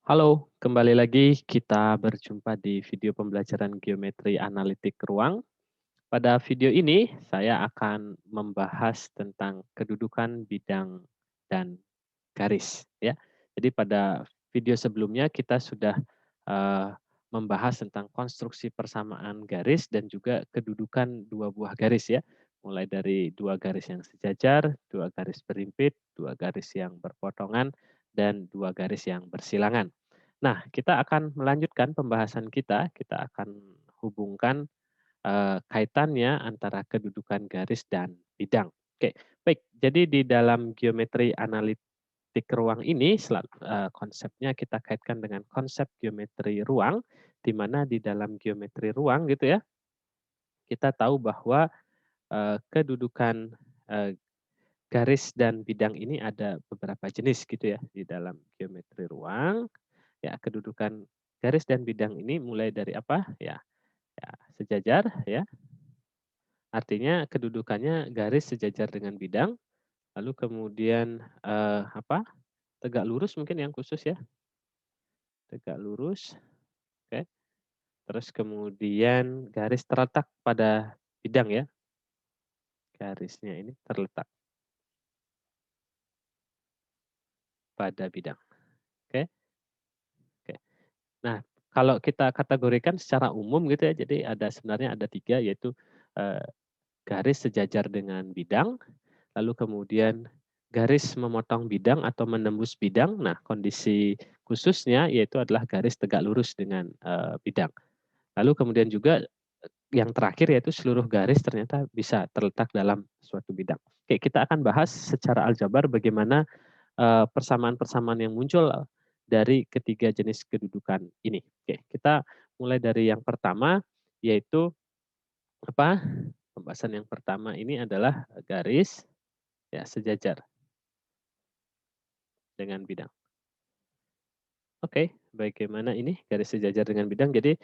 Halo, kembali lagi kita berjumpa di video pembelajaran geometri analitik ruang. Pada video ini, saya akan membahas tentang kedudukan bidang dan garis. Ya, jadi pada video sebelumnya kita sudah eh, membahas tentang konstruksi persamaan garis dan juga kedudukan dua buah garis ya, mulai dari dua garis yang sejajar, dua garis berimpit, dua garis yang berpotongan, dan dua garis yang bersilangan. Nah, kita akan melanjutkan pembahasan kita. Kita akan hubungkan kaitannya antara kedudukan garis dan bidang. Oke, baik. Jadi di dalam geometri analitik ruang ini konsepnya kita kaitkan dengan konsep geometri ruang, di mana di dalam geometri ruang gitu ya, kita tahu bahwa kedudukan garis dan bidang ini ada beberapa jenis gitu ya di dalam geometri ruang. Ya, kedudukan garis dan bidang ini mulai dari apa? Ya, sejajar ya. Artinya kedudukannya garis sejajar dengan bidang, lalu kemudian, tegak lurus mungkin yang khusus ya, tegak lurus, oke. Terus kemudian garis terletak pada bidang ya, garisnya ini terletak pada bidang, oke oke. Nah, kalau kita kategorikan secara umum gitu ya, jadi sebenarnya ada 3 yaitu, eee, garis sejajar dengan bidang, lalu kemudian garis memotong bidang atau menembus bidang. Nah, kondisi khususnya yaitu adalah garis tegak lurus dengan, bidang. Lalu kemudian juga yang terakhir yaitu seluruh garis ternyata bisa terletak dalam suatu bidang. Oke, kita akan bahas secara aljabar bagaimana, persamaan-persamaan yang muncul dari ketiga jenis kedudukan ini. Oke, kita mulai dari yang pertama yaitu apa, pembahasan yang pertama ini adalah garis ya sejajar dengan bidang. Oke, bagaimana ini garis sejajar dengan bidang? Jadi,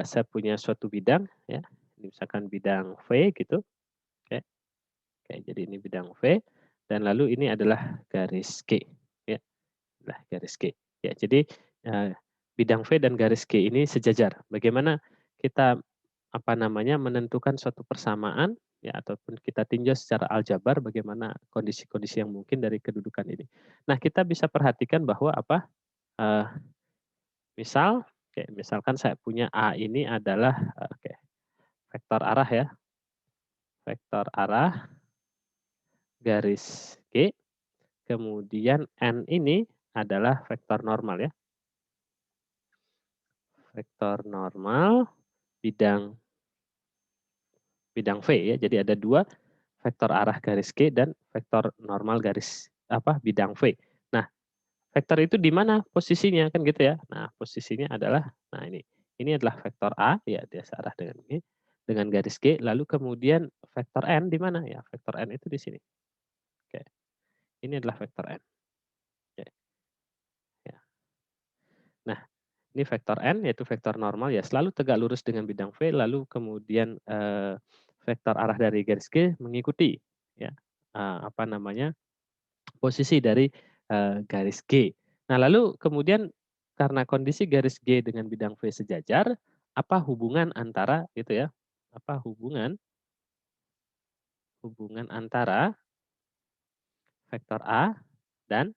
saya punya suatu bidang ya, ini misalkan bidang V gitu, oke oke, jadi ini bidang V dan lalu ini adalah garis G ya, adalah garis G. Ya, jadi, eee, bidang V dan garis G ini sejajar. Bagaimana kita, menentukan suatu persamaan ya ataupun kita tinjau secara aljabar bagaimana kondisi-kondisi yang mungkin dari kedudukan ini. Nah, kita bisa perhatikan bahwa eee misalkan saya punya A ini adalah, vektor arah ya, vektor arah garis G, kemudian N ini adalah vektor normal ya, vektor normal bidang bidang V ya. Jadi ada 2 vektor arah garis G dan vektor normal bidang V. Nah, vektor itu di mana posisinya kan gitu ya. Nah, posisinya adalah ini adalah vektor A ya dia searah dengan ini, dengan garis G, lalu kemudian vektor N di mana? Ya vektor N itu di sini. Oke, ini adalah vektor N. Oke, ya. Nah, ini vektor N yaitu vektor normal ya selalu tegak lurus dengan bidang V, lalu kemudian, vektor arah dari garis G mengikuti ya, posisi dari, garis G. Nah, lalu kemudian karena kondisi garis G dengan bidang V sejajar, apa hubungan antara gitu ya, apa hubungan antara vektor A dan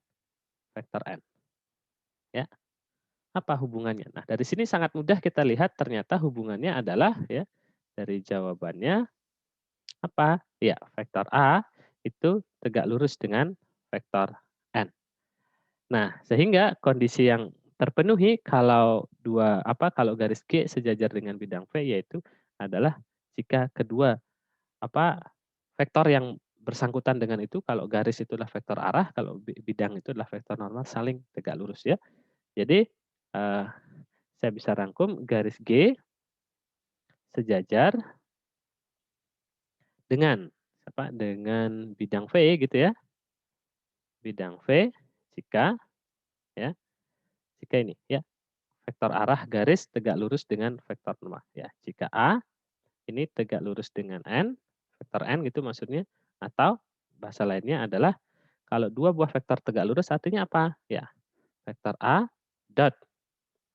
vektor N, ya, apa hubungannya? Nah, dari sini sangat mudah kita lihat ternyata hubungannya adalah ya, dari jawabannya apa? Ya, vektor A itu tegak lurus dengan vektor N. Nah, sehingga kondisi yang terpenuhi kalau garis G sejajar dengan bidang V yaitu adalah jika kedua apa, vektor yang bersangkutan dengan itu kalau garis itu adalah vektor arah, kalau bidang itu adalah vektor normal saling tegak lurus ya. Jadi, eee, saya bisa rangkum garis G sejajar dengan dengan bidang V gitu ya, bidang V jika ya, jika ini ya, vektor arah garis tegak lurus dengan vektor normal ya. Jika A ini tegak lurus dengan N, vektor N gitu maksudnya, atau bahasa lainnya adalah kalau dua buah vektor tegak lurus artinya apa? Ya, vektor A dot.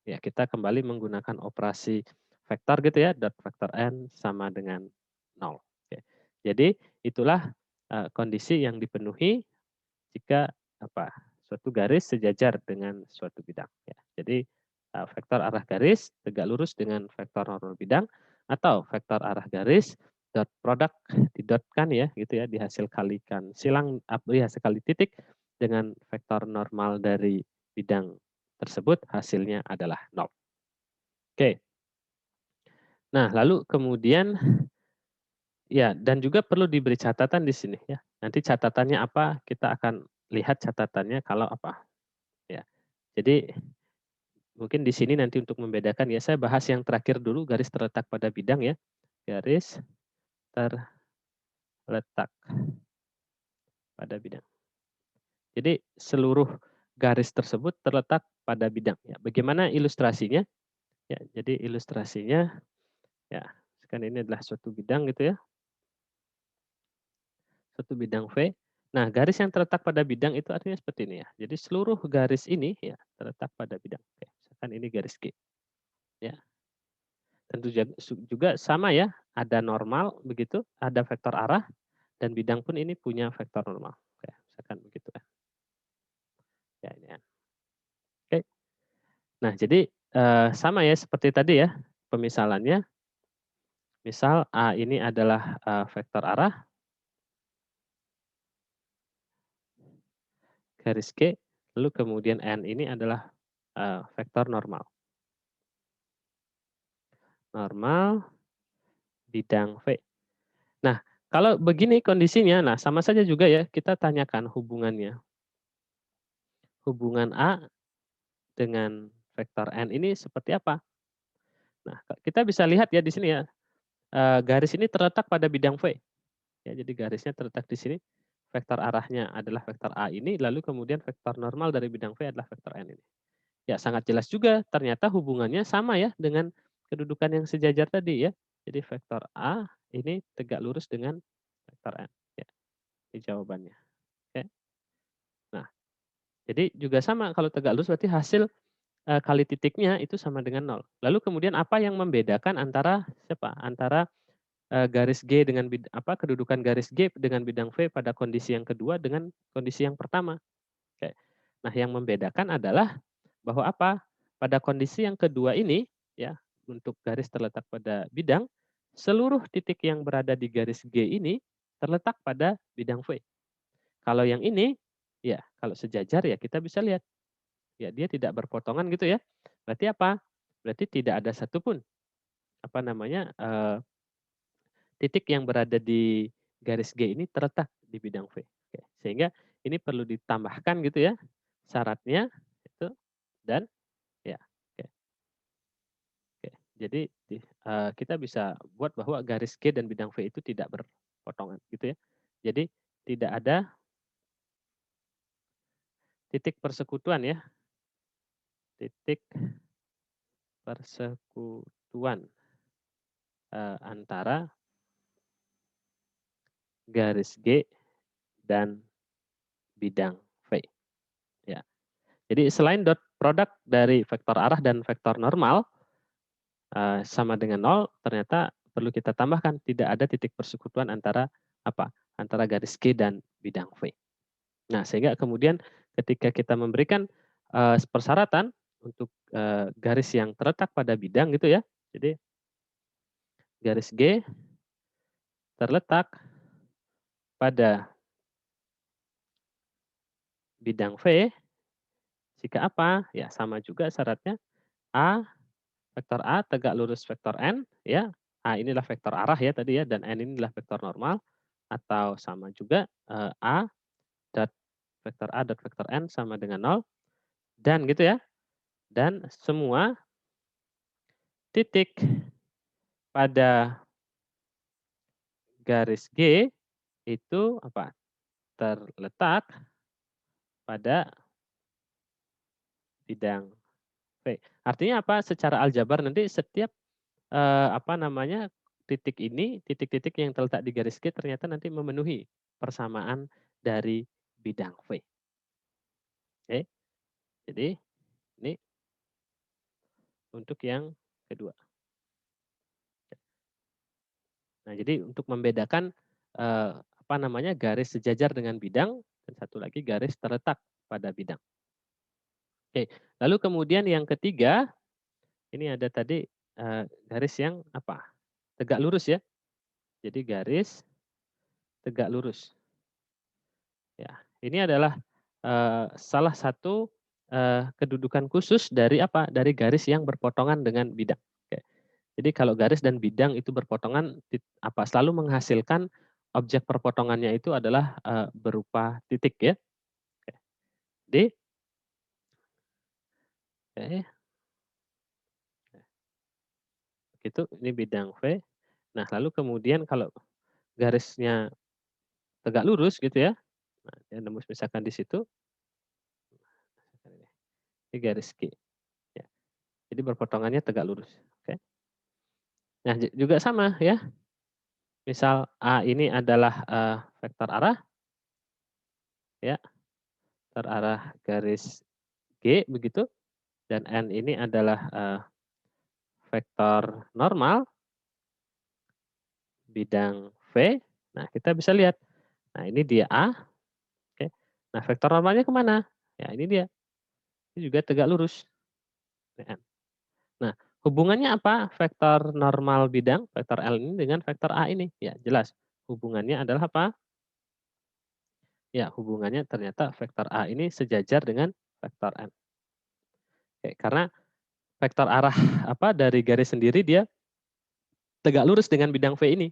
Ya, kita kembali menggunakan operasi vektor gitu ya, dot vektor n sama dengan 0. Oke. Jadi itulah kondisi yang dipenuhi jika suatu garis sejajar dengan suatu bidang. Ya. Jadi vektor arah garis tegak lurus dengan vektor normal bidang atau vektor arah garis dot produk didotkan ya gitu ya dihasil kalikan silang dihasil kali titik dengan vektor normal dari bidang tersebut hasilnya adalah 0. Oke. Nah, lalu kemudian ya dan juga perlu diberi catatan di sini ya. Nanti catatannya apa, kita akan lihat catatannya kalau ya. Jadi mungkin di sini nanti untuk membedakan ya, saya bahas yang terakhir dulu garis terletak pada bidang ya. Garis terletak pada bidang. Jadi seluruh garis tersebut terletak pada bidang ya. Bagaimana ilustrasinya? Ya, jadi ilustrasinya ya, kan ini adalah suatu bidang gitu ya. Suatu bidang V. Nah, garis yang terletak pada bidang itu artinya seperti ini ya. Jadi seluruh garis ini ya terletak pada bidang. Oke, misalkan ini garis G. Ya, tentu juga sama ya, ada normal begitu, ada vektor arah dan bidang pun ini punya vektor normal. Oke, misalkan begitu ya. Ya, ini ya. Oke. Nah, jadi sama ya seperti tadi ya pemisalannya. Misal A ini adalah vektor arah garis G, lalu kemudian N ini adalah vektor normal. Normal bidang V. Nah, kalau begini kondisinya, nah sama saja juga ya, kita tanyakan hubungannya. Hubungan A dengan vektor N ini seperti apa? Nah, kita bisa lihat ya di sini ya, garis ini terletak pada bidang V. Ya, jadi garisnya terletak di sini, vektor arahnya adalah vektor A ini, lalu kemudian vektor normal dari bidang V adalah vektor N ini. Ya, sangat jelas juga ternyata hubungannya sama ya dengan kedudukan yang sejajar tadi ya. Jadi vektor A ini tegak lurus dengan vektor N. Ya, ini jawabannya. Oke. Nah, jadi juga sama kalau tegak lurus berarti hasil kali titiknya itu sama dengan 0. Lalu kemudian apa yang membedakan antara Antara garis G dengan kedudukan garis G dengan bidang V pada kondisi yang kedua dengan kondisi yang pertama. Oke. Nah, yang membedakan adalah bahwa pada kondisi yang kedua ini ya, untuk garis terletak pada bidang, seluruh titik yang berada di garis G ini terletak pada bidang V. Kalau yang ini, ya kalau sejajar ya kita bisa lihat, ya dia tidak berpotongan gitu ya. Berarti apa? Berarti tidak ada satupun, titik yang berada di garis G ini terletak di bidang V. Oke, sehingga ini perlu ditambahkan gitu ya, syaratnya itu dan ya, oke oke. Jadi kita bisa buat bahwa garis G dan bidang V itu tidak berpotongan gitu ya. Jadi tidak ada titik persekutuan ya, titik persekutuan antara garis G dan bidang V. Ya. Jadi selain dot produk dari vektor arah dan vektor normal sama dengan 0, ternyata perlu kita tambahkan tidak ada titik persekutuan antara antara garis G dan bidang V. Nah, sehingga kemudian ketika kita memberikan persyaratan untuk garis yang terletak pada bidang gitu ya. Jadi garis G terletak pada bidang V jika ya sama juga syaratnya A, vektor A tegak lurus vektor N ya. A inilah vektor arah ya tadi ya dan N inilah vektor normal atau sama juga A dot vektor A dot vektor N sama dengan 0 dan gitu ya. Dan semua titik pada garis G itu terletak pada bidang V. Artinya secara aljabar nanti setiap titik-titik yang terletak di garis G ternyata nanti memenuhi persamaan dari bidang V. Oke. Jadi ini untuk yang kedua. Nah, jadi untuk membedakan apa namanya garis sejajar dengan bidang dan satu lagi garis terletak pada bidang. Oke, lalu kemudian yang ketiga ini ada tadi garis yang apa? Tegak lurus ya. Jadi garis tegak lurus. Ya, ini adalah salah satu kedudukan khusus dari apa? Dari garis yang berpotongan dengan bidang. Oke. Jadi kalau garis dan bidang itu berpotongan apa selalu menghasilkan objek perpotongannya itu adalah berupa titik ya. Oke. D. Oke. Gitu, ini bidang V. Nah, lalu kemudian kalau garisnya tegak lurus gitu ya. Nah, dia nembus misalkan di situ. Ini garis Q. Ya. Jadi berpotongannya tegak lurus. Oke. Nah, juga sama ya. Misal A ini adalah vektor arah ya, terarah garis G begitu dan N ini adalah vektor normal bidang V. Nah, kita bisa lihat. Nah, ini dia A. Oke. Nah, vektor normalnya kemana? Ya, ini dia. Ini juga tegak lurus. N. Nah, hubungannya apa vektor normal bidang, vektor L ini dengan vektor A ini? Ya, jelas. Hubungannya adalah apa? Ya, hubungannya ternyata vektor A ini sejajar dengan vektor N. Oke, karena vektor arah apa dari garis sendiri dia tegak lurus dengan bidang V ini.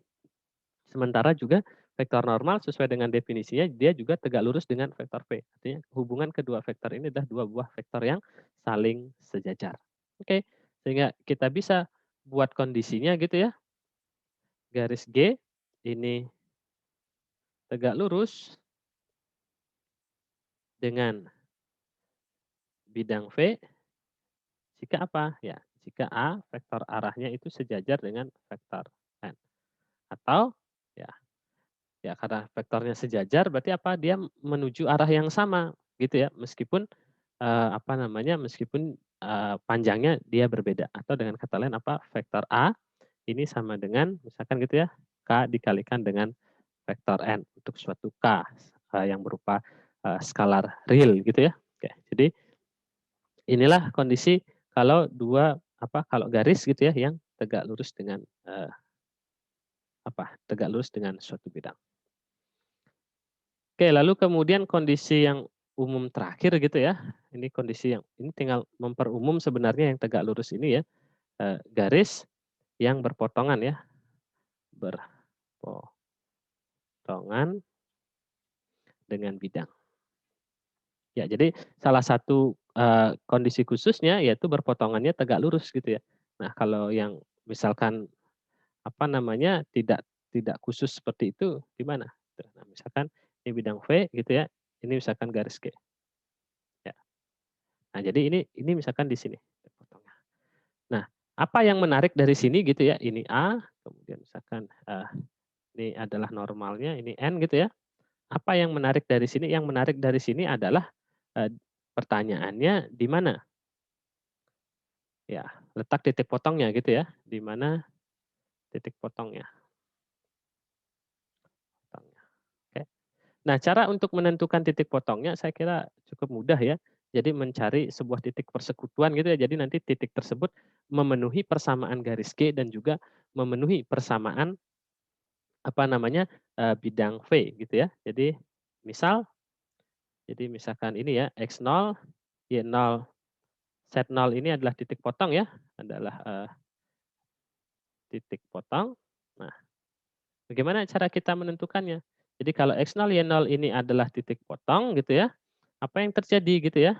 Sementara juga vektor normal sesuai dengan definisinya dia juga tegak lurus dengan vektor V. Artinya hubungan kedua vektor ini adalah dua buah vektor yang saling sejajar. Oke, sehingga kita bisa buat kondisinya gitu ya. Garis G ini tegak lurus dengan bidang V jika apa? Ya, jika A vektor arahnya itu sejajar dengan vektor N. Atau ya, ya karena vektornya sejajar berarti apa? Dia menuju arah yang sama gitu ya. Meskipun apa namanya? Meskipun panjangnya dia berbeda atau dengan kata lain apa? Vektor A ini sama dengan misalkan gitu ya, K dikalikan dengan vektor N untuk suatu K yang berupa skalar real gitu ya. Oke, jadi inilah kondisi kalau kalau garis gitu ya yang tegak lurus dengan tegak lurus dengan suatu bidang. Oke, lalu kemudian kondisi yang umum terakhir gitu ya. Ini kondisi yang ini tinggal memperumum sebenarnya yang tegak lurus ini ya, garis yang berpotongan ya, berpotongan dengan bidang. Ya, jadi salah satu kondisi khususnya yaitu berpotongannya tegak lurus gitu ya. Nah, kalau yang misalkan apa namanya tidak tidak khusus seperti itu gimana? Nah, misalkan ini bidang V gitu ya, ini misalkan garis G. Ya. Nah, jadi ini misalkan di sini potongnya. Nah, apa yang menarik dari sini gitu ya? Ini A, kemudian misalkan ini adalah normalnya, ini N gitu ya. Apa yang menarik dari sini? Yang menarik dari sini adalah pertanyaannya di mana? Ya, letak titik potongnya gitu ya. Di mana titik potongnya? Oke. Nah, cara untuk menentukan titik potongnya saya kira cukup mudah ya. Jadi mencari sebuah titik persekutuan gitu ya. Jadi nanti titik tersebut memenuhi persamaan garis G dan juga memenuhi persamaan apa namanya bidang V gitu ya. Jadi misal, jadi misalkan ini ya X0, Y0, Z0 ini adalah titik potong ya, adalah titik potong. Nah, bagaimana cara kita menentukannya? Jadi kalau X0, Y0 ini adalah titik potong gitu ya, apa yang terjadi gitu ya?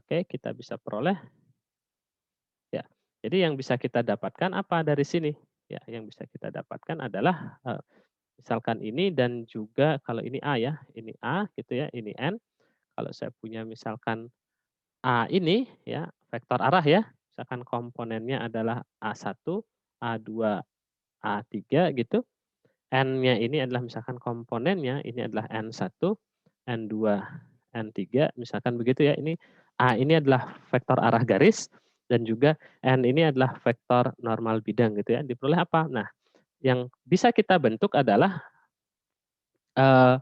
Oke, kita bisa peroleh ya. Jadi yang bisa kita dapatkan apa dari sini? Ya, yang bisa kita dapatkan adalah misalkan ini dan juga kalau ini A ya, ini A gitu ya, ini N. Kalau saya punya misalkan A ini ya, vektor arah ya, misalkan komponennya adalah A1, A2, A3 gitu. N-nya ini adalah misalkan komponennya ini adalah N1, N2, N3 misalkan begitu ya. Ini A ini adalah vektor arah garis, Dan juga N ini adalah vektor normal bidang gitu ya. Diperoleh apa? Nah, yang bisa kita bentuk adalah eh,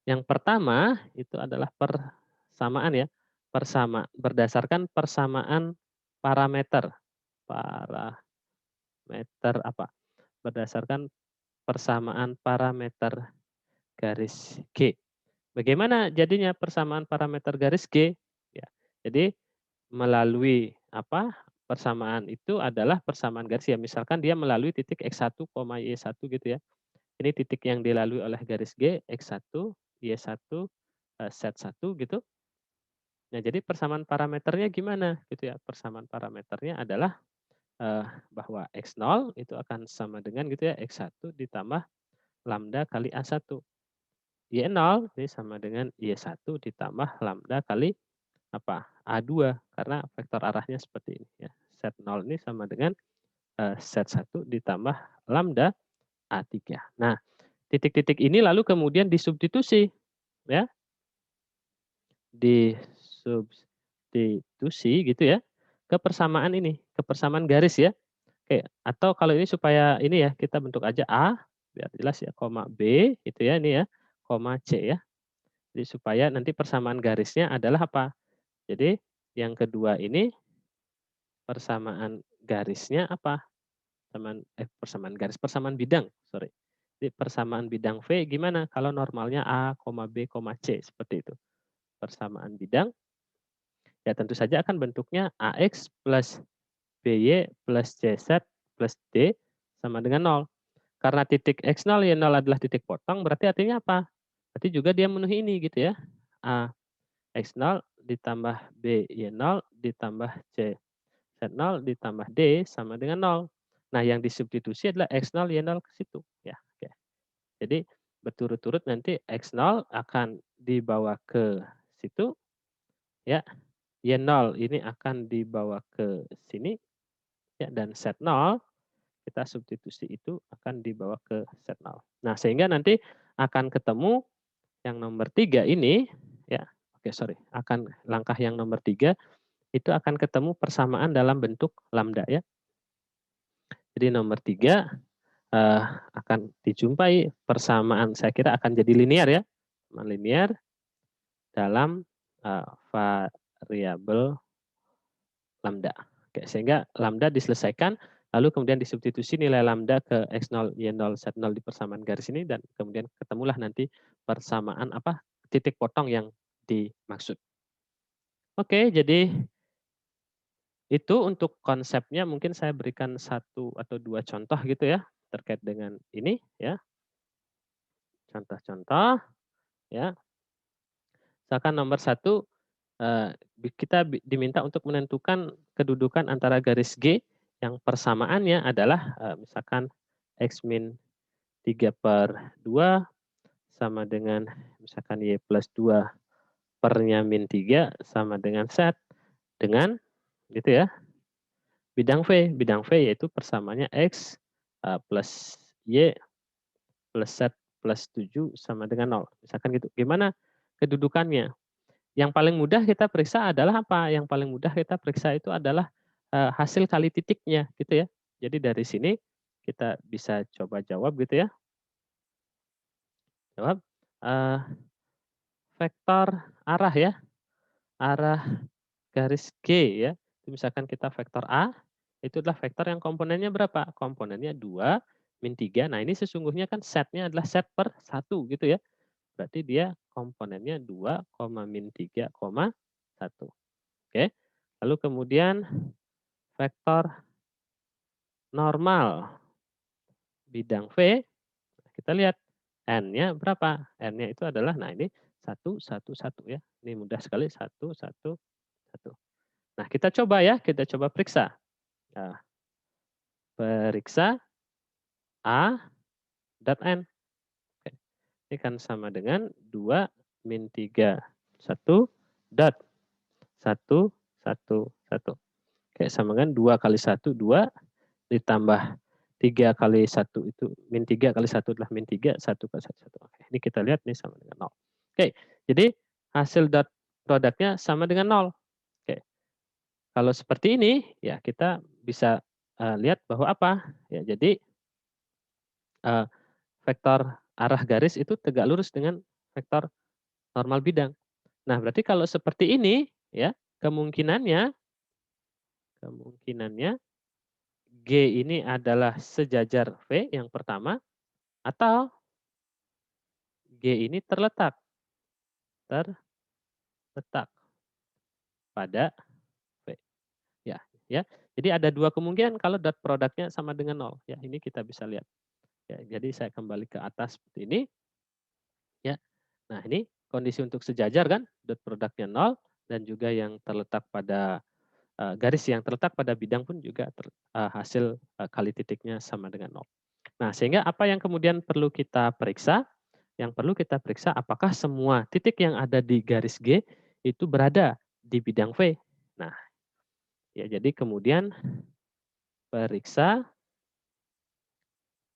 yang pertama itu adalah persamaan ya. Berdasarkan persamaan parameter. Parameter apa? Berdasarkan persamaan parameter garis G. Bagaimana jadinya persamaan parameter garis G? Ya, jadi melalui apa? Persamaan itu adalah persamaan garis ya. Misalkan dia melalui titik X1, Y1 gitu ya. Ini titik yang dilalui oleh garis G, X1, Y1, Z1 gitu. Nah, jadi persamaan parameternya gimana gitu ya? Persamaan parameternya adalah bahwa X0 itu akan sama dengan gitu ya, X1 ditambah lambda kali A1. Y0 ini sama dengan Y1 ditambah lambda kali apa? A2 karena vektor arahnya seperti ini ya. Z0 ini sama dengan Z1 ditambah lambda A3. Nah, titik-titik ini lalu kemudian disubstitusi ya, disubstitusi gitu ya ke persamaan ini, ke persamaan garis ya. Oke, atau kalau ini supaya ini ya kita bentuk aja A biar jelas ya, koma B itu ya ini ya, koma C ya. Jadi supaya nanti persamaan garisnya adalah apa? Jadi yang kedua ini persamaan garisnya apa? Persamaan garis, persamaan bidang, sorry. Jadi persamaan bidang V gimana kalau normalnya A, B, C seperti itu. Persamaan bidang ya tentu saja akan bentuknya AX plus BY plus CZ plus D sama dengan 0. Karena titik X0 Y0 adalah titik potong berarti artinya apa? Berarti juga dia memenuhi ini gitu ya. A X0 ditambah B Y0 ditambah C Z0 ditambah D sama dengan 0. Nah, yang disubstitusi adalah X0 Y0 ke situ ya. Oke. Jadi berturut-turut nanti X0 akan dibawa ke situ ya. Y0 ini akan dibawa ke sini ya dan Z0 kita substitusi itu akan dibawa ke Z0. Nah, sehingga nanti akan ketemu yang nomor 3 ini ya. Oke, sorry. Akan langkah yang nomor 3 itu akan ketemu persamaan dalam bentuk lambda ya. Jadi nomor 3 akan dijumpai persamaan saya kira akan jadi linear ya. Linear dalam variabel lambda. Oke, sehingga lambda diselesaikan lalu kemudian disubstitusi nilai lambda ke X0, Y0, Z0 di persamaan garis ini dan kemudian ketemulah nanti persamaan apa? Titik potong yang dimaksud. Oke, jadi itu untuk konsepnya mungkin saya berikan 1 atau 2 contoh gitu ya terkait dengan ini ya. Contoh-contoh ya. Misalkan nomor 1 kita diminta untuk menentukan kedudukan antara garis G yang persamaannya adalah misalkan X min 3/2 sama dengan misalkan Y plus 2 pernya min 3 sama dengan Z dengan gitu ya bidang V. Bidang V yaitu persamaannya X plus Y plus Z plus 7 sama dengan 0. Misalkan gitu. Gimana kedudukannya? Yang paling mudah kita periksa adalah apa? Yang paling mudah kita periksa itu adalah hasil kali titiknya gitu ya. Jadi dari sini kita bisa coba jawab gitu ya. Jawab vektor arah ya. Arah garis G ya. Misalkan kita vektor A itu adalah vektor yang komponennya berapa? Komponennya 2 min 3. Nah, ini sesungguhnya kan setnya adalah set per 1 gitu ya. Berarti dia komponennya 2, min 3, 1. Oke. Lalu kemudian vektor normal bidang V, kita lihat N-nya berapa? N-nya itu adalah, nah ini 1, 1, 1 ya. Ini mudah sekali, 1, 1, 1. Nah kita coba ya, kita coba periksa. Nah, periksa A dot N. Oke. Ini kan sama dengan 2 min 3, 1 dot 1, 1, 1. Oke, sama dengan 2 kali 1, 2 ditambah 3 kali 1 itu min 3 kali 1 adalah min 3, 1 kali 1, 1. Oke, ini kita lihat nih sama dengan 0. Oke, jadi hasil dot produknya sama dengan 0. Oke, kalau seperti ini, ya kita bisa lihat bahwa apa, ya jadi eee, vektor arah garis itu tegak lurus dengan vektor normal bidang. Nah, berarti kalau seperti ini, ya, kemungkinannya kemungkinannya G ini adalah sejajar V yang pertama, atau G ini terletak pada V. Ya, ya. Jadi ada 2 kemungkinan kalau dot produknya sama dengan nol. Ya, ini kita bisa lihat. Ya, jadi saya kembali ke atas seperti ini, ya. Nah, ini kondisi untuk sejajar kan, dot produknya nol dan juga yang terletak pada garis yang terletak pada bidang pun juga hasil kali titiknya sama dengan nol. Nah, sehingga apa yang kemudian perlu kita periksa? Yang perlu kita periksa apakah semua titik yang ada di garis G itu berada di bidang V. Nah, ya jadi kemudian periksa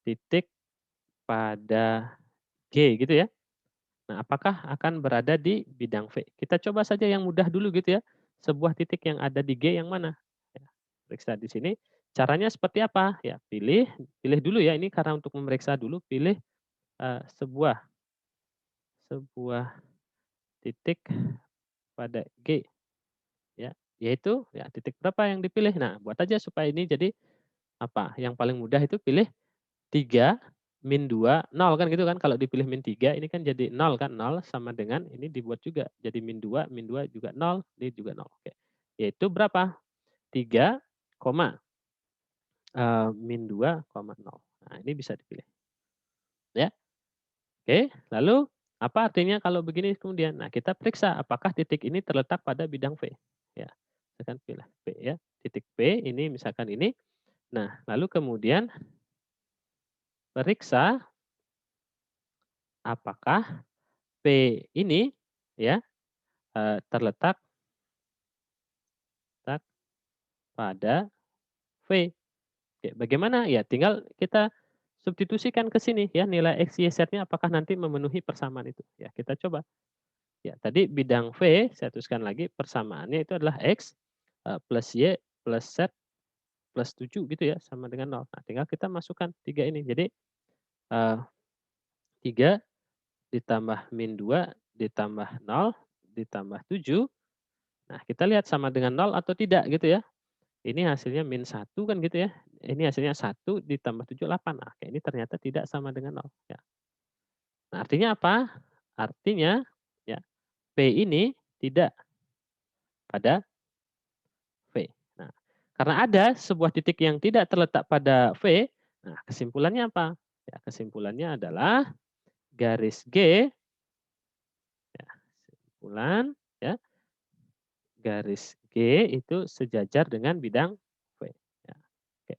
titik pada G gitu ya. Nah, apakah akan berada di bidang V? Kita coba saja yang mudah dulu gitu ya. Sebuah titik yang ada di G yang mana? Ya, periksa di sini. Caranya seperti apa? Ya, pilih pilih dulu ya, ini karena untuk memeriksa dulu, pilih sebuah sebuah titik pada G ya, yaitu ya titik berapa yang dipilih. Nah, buat aja supaya ini jadi apa, yang paling mudah itu pilih 3 min 2 0 kan gitu kan. Kalau dipilih min 3 ini kan jadi nol kan, nol sama dengan ini dibuat juga jadi min 2 juga nol, ini juga nol. Oke. Yaitu berapa? 3, min 2, nol. Nah, ini bisa dipilih ya. Oke, lalu apa artinya kalau begini kemudian? Nah, kita periksa apakah titik ini terletak pada bidang V. Ya, misalkan pilih P ya. Titik P ini misalkan ini. Nah, lalu kemudian periksa apakah P ini ya terletak pada V. Oke, bagaimana? Ya tinggal kita substitusikan ke sini ya, nilai X, Y, Z-nya apakah nanti memenuhi persamaan itu. Ya, kita coba. Ya, tadi bidang V, saya tuliskan lagi persamaannya itu adalah X plus Y plus Z plus 7 gitu ya, sama dengan nol. Nah, tinggal kita masukkan 3 ini. Jadi 3 ditambah min 2 ditambah nol ditambah 7. Nah, kita lihat sama dengan nol atau tidak gitu ya. Ini hasilnya min 1 kan gitu ya. Ini hasilnya 1 ditambah 7 8. Nah, ini ternyata tidak sama dengan nol ya. Nah, artinya apa? Artinya ya P ini tidak pada V. Nah, karena ada sebuah titik yang tidak terletak pada V, nah kesimpulannya apa? Ya, kesimpulannya adalah garis G, ya, kesimpulan ya, garis G itu sejajar dengan bidang V. Ya, oke.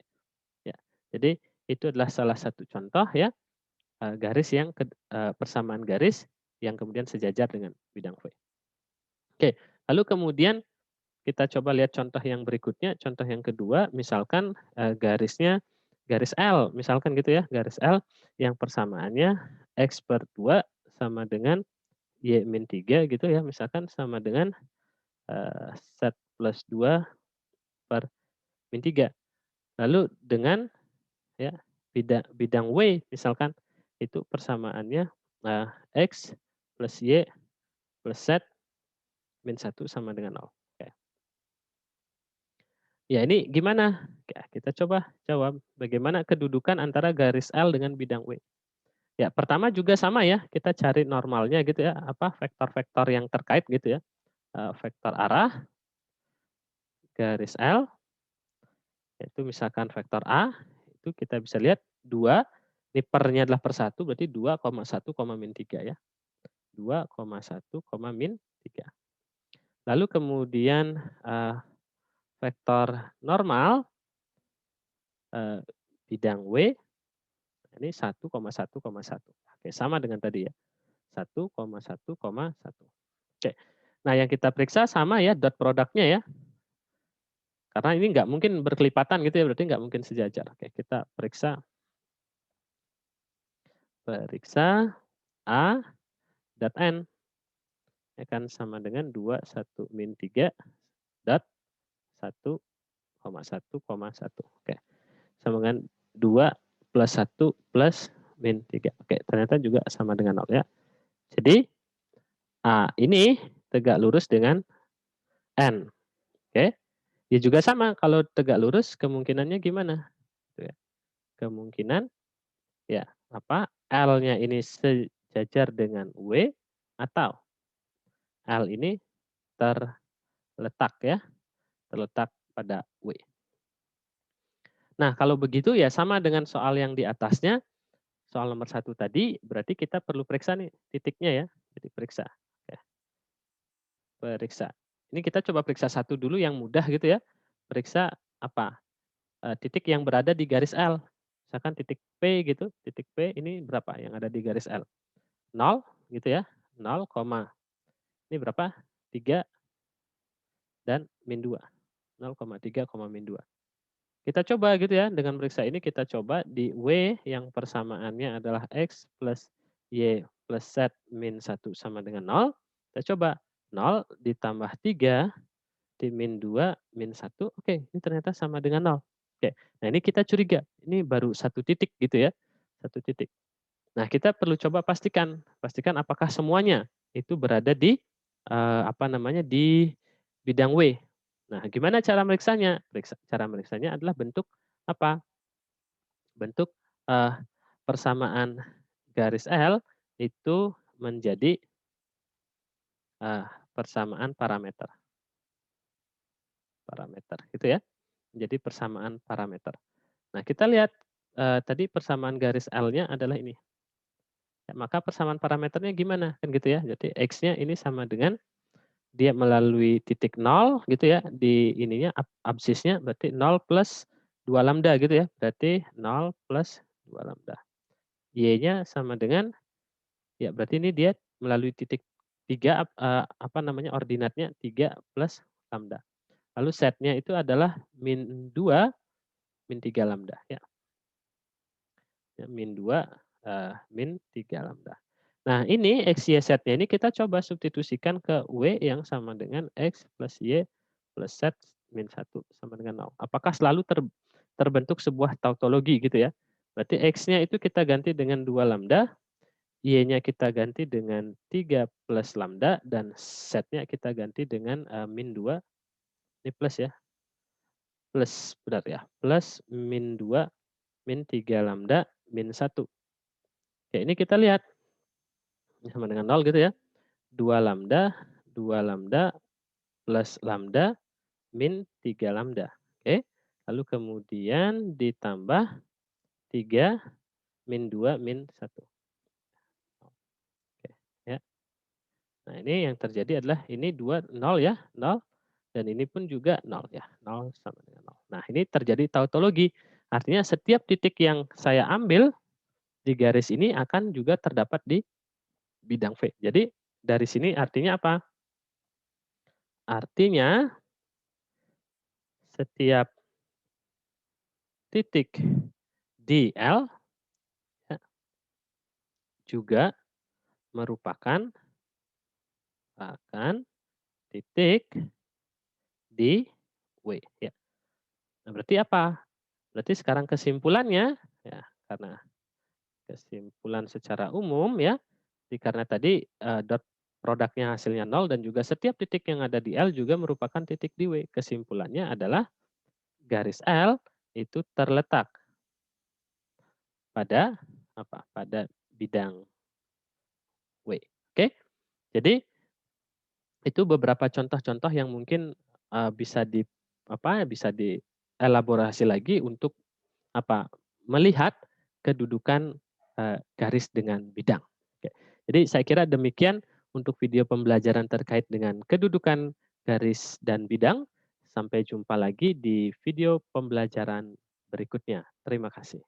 Ya, jadi itu adalah salah satu contoh ya, garis yang persamaan garis yang kemudian sejajar dengan bidang V. Oke, lalu kemudian kita coba lihat contoh yang berikutnya, contoh yang kedua, misalkan garisnya garis L, misalkan gitu ya, garis L yang persamaannya X/2 sama dengan Y-3 gitu ya, misalkan sama dengan Z+2 per min 3. Lalu dengan ya bidang W misalkan itu persamaannya X plus Y plus Z min 1 sama dengan nol. Oke. Ya ini gimana? Ya, kita coba jawab bagaimana kedudukan antara garis L dengan bidang W. Ya pertama juga sama ya, kita cari normalnya gitu ya, apa vektor-vektor yang terkait gitu ya. Vektor arah, garis L, yaitu misalkan vektor A, itu kita bisa lihat 2, ini pernya adalah per 1 berarti 2,1, min 3 ya. 2,1, min 3. Lalu kemudian vektor normal bidang W ini 1,1,1. Oke, sama dengan tadi ya. 1,1,1. Oke. Nah, yang kita periksa sama ya dot produknya ya. Karena ini nggak mungkin berkelipatan gitu ya, berarti nggak mungkin sejajar. Oke, kita periksa periksa A dot N ya kan sama dengan 2, 1, min 3 dot 1,1,1. Oke. Sama dengan 2 plus 1 plus min 3. Oke, ternyata juga sama dengan 0 ya. Jadi, ini tegak lurus dengan N. Oke. Ya juga sama, kalau tegak lurus kemungkinannya gimana? Gitu ya. Kemungkinan ya apa, L-nya ini sejajar dengan W atau L ini terletak ya, terletak pada W. Nah, kalau begitu ya sama dengan soal yang di atasnya, soal nomor 1 tadi, berarti kita perlu periksa nih titiknya ya. Jadi periksa. Oke, periksa. Ini kita coba periksa satu dulu yang mudah gitu ya. Periksa apa? Titik yang berada di garis L. Misalkan titik P gitu, titik P ini berapa yang ada di garis L? 0 gitu ya, 0, ini berapa? 3 dan min 2. 0,3, min 2. Kita coba gitu ya, dengan periksa ini kita coba di W yang persamaannya adalah X plus Y plus Z min 1 sama dengan 0. Kita coba 0 ditambah 3 di min 2 min 1, oke ini ternyata sama dengan 0. Oke, nah ini kita curiga, ini baru satu titik gitu ya, satu titik. Nah kita perlu coba pastikan, pastikan apakah semuanya itu berada di, apa namanya, di bidang W. Nah gimana cara meriksanya? Cara meriksanya adalah bentuk apa? Bentuk, persamaan garis L itu menjadi, persamaan parameter. Parameter gitu ya, menjadi persamaan parameter. Nah kita lihat, tadi persamaan garis L-nya adalah ini. Ya, maka persamaan parameternya gimana? Kan gitu ya. Jadi X-nya ini sama dengan dia melalui titik 0 gitu ya, di ininya absisnya berarti 0 plus 2 lambda gitu ya. Berarti 0 plus 2 lambda. Y-nya sama dengan, ya berarti ini dia melalui titik 3 apa namanya, ordinatnya 3 plus lambda. Lalu Z-nya itu adalah min 2 min 3 lambda ya. Ya, min 2, min 3 lambda. Nah ini X, Y, Z-nya ini kita coba substitusikan ke W yang sama dengan X plus Y plus Z min 1 sama dengan 0. Apakah selalu terbentuk sebuah tautologi gitu ya. Berarti X-nya itu kita ganti dengan 2 lambda, Y-nya kita ganti dengan 3 plus lambda, dan Z-nya kita ganti dengan min 2, ini plus ya, plus benar ya, plus min 2 min 3 lambda min 1. Oke ini kita lihat, sama dengan 0 gitu ya. 2 lambda, 2 lambda, plus lambda, min 3 lambda. Oke. Lalu kemudian ditambah 3, min 2, min 1. Oke, ya. Nah ini yang terjadi adalah ini 2, 0 ya, 0. Dan ini pun juga 0 ya, 0 sama dengan 0. Nah ini terjadi tautologi. Artinya setiap titik yang saya ambil di garis ini akan juga terdapat di bidang V. Jadi dari sini artinya apa? Artinya setiap titik di L ya, juga merupakan titik di W ya. Nah, berarti apa? Berarti sekarang kesimpulannya ya, karena kesimpulan secara umum ya, karena tadi dot produknya hasilnya 0 dan juga setiap titik yang ada di L juga merupakan titik di W. Kesimpulannya adalah garis L itu terletak pada apa? Pada bidang W. Oke. Jadi itu beberapa contoh-contoh yang mungkin, bisa bisa dielaborasi lagi untuk apa, melihat kedudukan, garis dengan bidang. Oke. Jadi saya kira demikian untuk video pembelajaran terkait dengan kedudukan garis dan bidang. Sampai jumpa lagi di video pembelajaran berikutnya. Terima kasih.